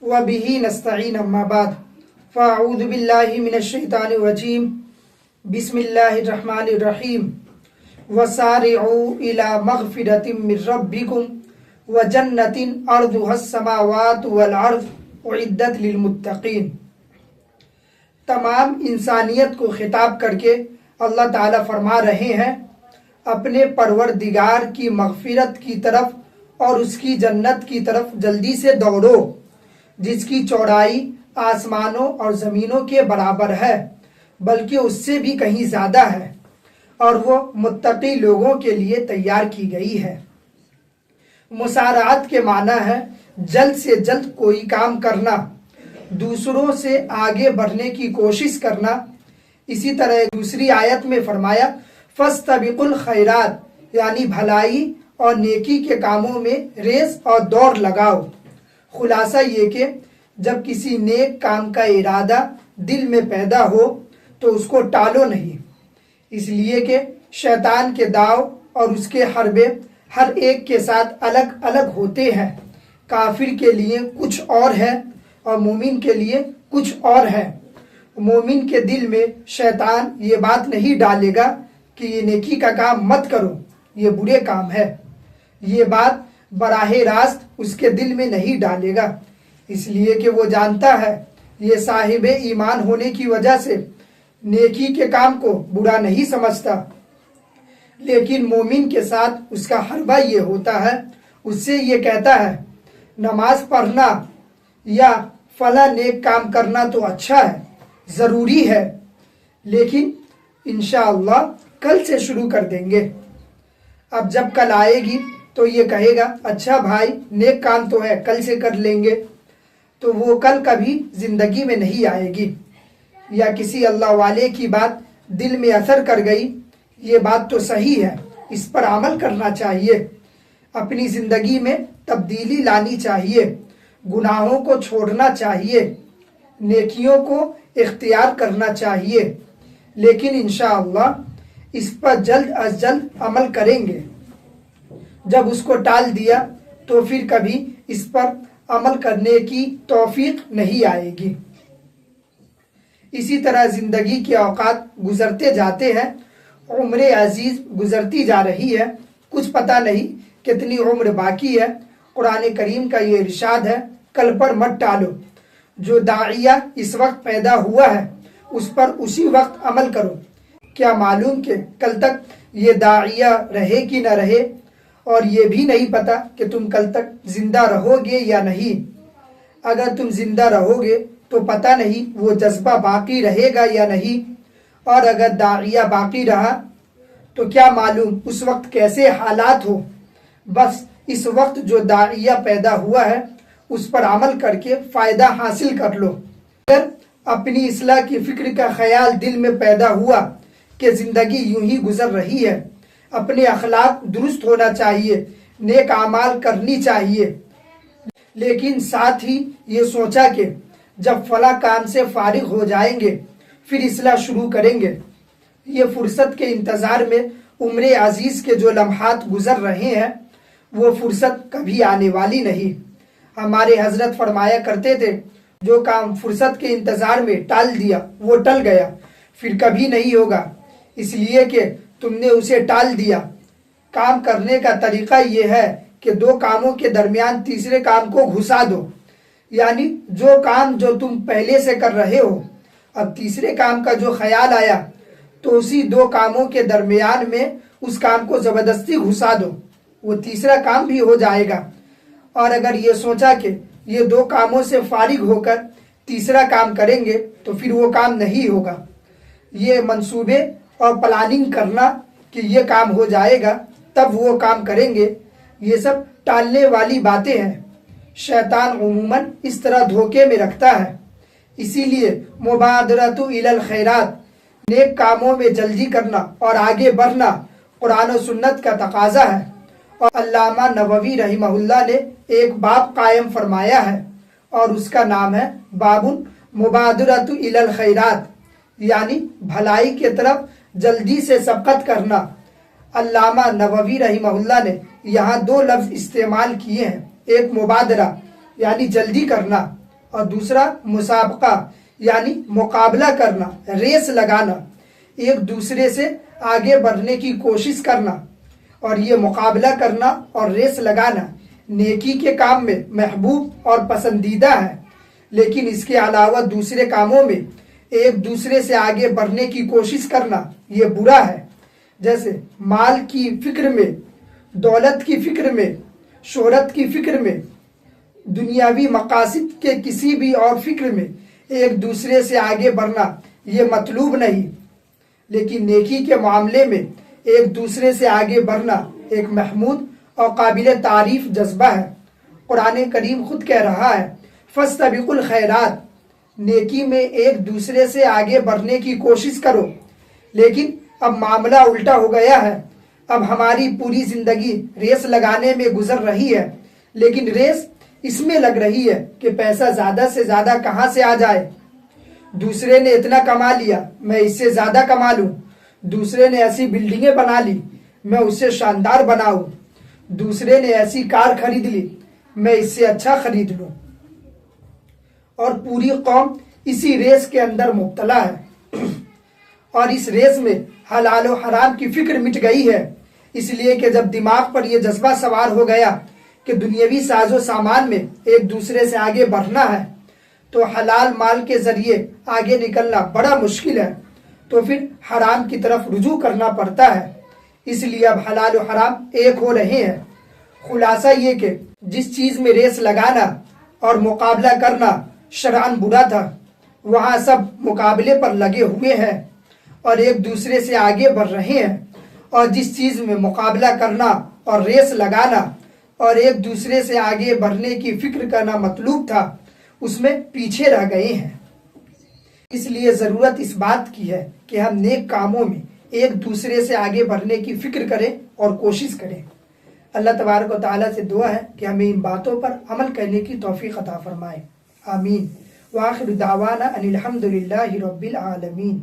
वबिही नस्तईन अम्मा बाद फ़अऊज़ु बिल्लाहि मिनश्शैतानिर रजीम बिस्मिल्लाहिर रहमानिर रहीम वसारिऊ इला मग़फ़िरतिम मिर रब्बिकुम व जन्नतिन अर्ज़ुहस समावातु वल अर्ज़ उइद्दत लिल मुत्तक़ीन। तमाम इंसानियत को खिताब करके अल्लाह ताला फरमा रहे हैं, अपने परवरदिगार की मग़फ़िरत की तरफ और उसकी जन्नत की तरफ जल्दी से दौड़ो, जिसकी चौड़ाई आसमानों और ज़मीनों के बराबर है, बल्कि उससे भी कहीं ज़्यादा है, और वो मुत्तक़ी लोगों के लिए तैयार की गई है। मुसारात के माना है जल्द से जल्द कोई काम करना, दूसरों से आगे बढ़ने की कोशिश करना। इसी तरह दूसरी आयत में फरमाया फस्तबिकुल खैरात, यानी भलाई और नेकी के कामों में रेस और दौड़ लगाओ। खुलासा ये कि जब किसी नेक काम का इरादा दिल में पैदा हो तो उसको टालो नहीं, इसलिए कि शैतान के दाव और उसके हरबे हर एक के साथ अलग अलग होते हैं। काफिर के लिए कुछ और है और मोमिन के लिए कुछ और है। मोमिन के दिल में शैतान ये बात नहीं डालेगा कि ये नेकी का काम मत करो, ये बुरे काम है। ये बात बराहे रास्त उसके दिल में नहीं डालेगा, इसलिए कि वो जानता है ये साहिबे ईमान होने की वजह से नेकी के काम को बुरा नहीं समझता। लेकिन मोमिन के साथ उसका हरबा ये होता है, उससे ये कहता है नमाज पढ़ना या फला नेक काम करना तो अच्छा है, ज़रूरी है, लेकिन इंशाअल्लाह कल से शुरू कर देंगे। अब जब कल आएगी तो ये कहेगा अच्छा भाई नेक काम तो है, कल से कर लेंगे, तो वो कल कभी ज़िंदगी में नहीं आएगी। या किसी अल्लाह वाले की बात दिल में असर कर गई, ये बात तो सही है, इस पर अमल करना चाहिए, अपनी ज़िंदगी में तब्दीली लानी चाहिए, गुनाहों को छोड़ना चाहिए, नेकियों को इख्तियार करना चाहिए, लेकिन इंशाअल्लाह इस पर जल्द अज जल्द अमल करेंगे। जब उसको टाल दिया तो फिर कभी इस पर अमल करने की तौफीक नहीं आएगी। इसी तरह ज़िंदगी के औकात गुजरते जाते हैं, उम्र अजीज़ गुजरती जा रही है, कुछ पता नहीं कितनी उम्र बाकी है। कुरान करीम का ये इरशाद है कल पर मत टालो, जो दाइया इस वक्त पैदा हुआ है उस पर उसी वक्त अमल करो। क्या मालूम कि कल तक ये दाइया रहे कि न रहे, और ये भी नहीं पता कि तुम कल तक जिंदा रहोगे या नहीं। अगर तुम जिंदा रहोगे तो पता नहीं वो जज्बा बाकी रहेगा या नहीं, और अगर दाइया बाकी रहा तो क्या मालूम उस वक्त कैसे हालात हो। बस इस वक्त जो दाइया पैदा हुआ है उस पर अमल करके फ़ायदा हासिल कर लो। अगर अपनी इस्लाह की फ़िक्र का ख्याल दिल में पैदा हुआ कि ज़िंदगी यूं ही गुजर रही है, अपने अखलाक दुरुस्त होना चाहिए, नेक आमाल करनी चाहिए, लेकिन साथ ही ये सोचा कि जब फला काम से फारिग हो जाएंगे फिर इस्लाह शुरू करेंगे। ये फुर्सत के इंतज़ार में उम्र अजीज़ के जो लम्हात गुजर रहे हैं वो फुर्सत कभी आने वाली नहीं। हमारे हजरत फरमाया करते थे जो काम फुर्सत के इंतज़ार में टाल दिया वो टल गया, फिर कभी नहीं होगा, इसलिए कि तुमने उसे टाल दिया। काम करने का तरीका ये है कि दो कामों के दरमियान तीसरे काम को घुसा दो, यानी जो काम जो तुम पहले से कर रहे हो अब तीसरे काम का जो ख्याल आया तो उसी दो कामों के दरमियान में उस काम को ज़बरदस्ती घुसा दो, वो तीसरा काम भी हो जाएगा। और अगर ये सोचा कि ये दो कामों से फारिग होकर तीसरा काम करेंगे तो फिर वो काम नहीं होगा। ये मंसूबे और प्लानिंग करना कि ये काम हो जाएगा तब वो काम करेंगे, ये सब टालने वाली बातें हैं। शैतान उमूमन इस तरह धोखे में रखता है, इसीलिए मुबादरतु इलल खैरात, नेक कामों में जल्दी करना और आगे बढ़ना कुरान और सुन्नत का तकाजा है। और अल्लामा नववी रहिमहुल्लाह ने एक बाब कायम फरमाया है और उसका नाम है बाबुन मुबादरतु इलल खैरात, यानी भलाई के तरफ जल्दी से सबकत करना। अल्लामा नववी रहिमहुल्लाह ने यहाँ दो लफ्ज़ इस्तेमाल किए हैं, एक मुबादरा यानी जल्दी करना اور دوسرا مسابقہ یعنی مقابلہ کرنا، ریس لگانا، ایک دوسرے سے آگے بڑھنے کی کوشش کرنا۔ اور یہ مقابلہ کرنا اور ریس لگانا نیکی کے کام میں محبوب اور پسندیدہ ہے، لیکن اس کے علاوہ دوسرے کاموں میں ایک دوسرے سے آگے بڑھنے کی کوشش کرنا یہ برا ہے، جیسے مال کی فکر میں، دولت کی فکر میں، شہرت کی فکر میں، دنیاوی مقاصد کے کسی بھی اور فکر میں ایک دوسرے سے آگے بڑھنا یہ مطلوب نہیں، لیکن نیکی کے معاملے میں ایک دوسرے سے آگے بڑھنا ایک محمود اور قابل تعریف جذبہ ہے۔ قرآن کریم خود کہہ رہا ہے فَاسْتَبِقُوا الْخَيْرَاتِ، نیکی میں ایک دوسرے سے آگے بڑھنے کی کوشش کرو۔ لیکن اب معاملہ الٹا ہو گیا ہے، اب ہماری پوری زندگی ریس لگانے میں گزر رہی ہے، لیکن ریس اس میں لگ رہی ہے کہ پیسہ زیادہ سے زیادہ کہاں سے آ جائے۔ دوسرے نے اتنا کما لیا، میں اس سے زیادہ کما لوں۔ دوسرے نے ایسی بلڈنگیں بنا لی، میں اس سے شاندار بناؤں۔ دوسرے نے ایسی کار خرید لی، میں اس سے اچھا خرید لوں۔ اور پوری قوم اسی ریس کے اندر مبتلا ہے، اور اس ریس میں حلال و حرام کی فکر مٹ گئی ہے، اس لیے کہ جب دماغ پر یہ جذبہ سوار ہو گیا کہ دنیاوی ساز و سامان میں ایک دوسرے سے آگے بڑھنا ہے، تو حلال مال کے ذریعے آگے نکلنا بڑا مشکل ہے، تو پھر حرام کی طرف رجوع کرنا پڑتا ہے۔ اس لیے اب حلال و حرام ایک ہو رہے ہیں۔ خلاصہ یہ کہ جس چیز میں ریس لگانا اور مقابلہ کرنا شرعاً برا تھا، وہاں سب مقابلے پر لگے ہوئے ہیں اور ایک دوسرے سے آگے بڑھ رہے ہیں، اور جس چیز میں مقابلہ کرنا اور ریس لگانا اور ایک دوسرے سے آگے بڑھنے کی فکر کرنا مطلوب تھا، اس میں پیچھے رہ گئے ہیں۔ اس لیے ضرورت اس بات کی ہے کہ ہم نیک کاموں میں ایک دوسرے سے آگے بڑھنے کی فکر کریں اور کوشش کریں۔ اللہ تبارک و تعالیٰ سے دعا ہے کہ ہمیں ان باتوں پر عمل کرنے کی توفیق عطا فرمائے، آمین۔ وآخر دعوانا ان الحمد للہ رب العالمین۔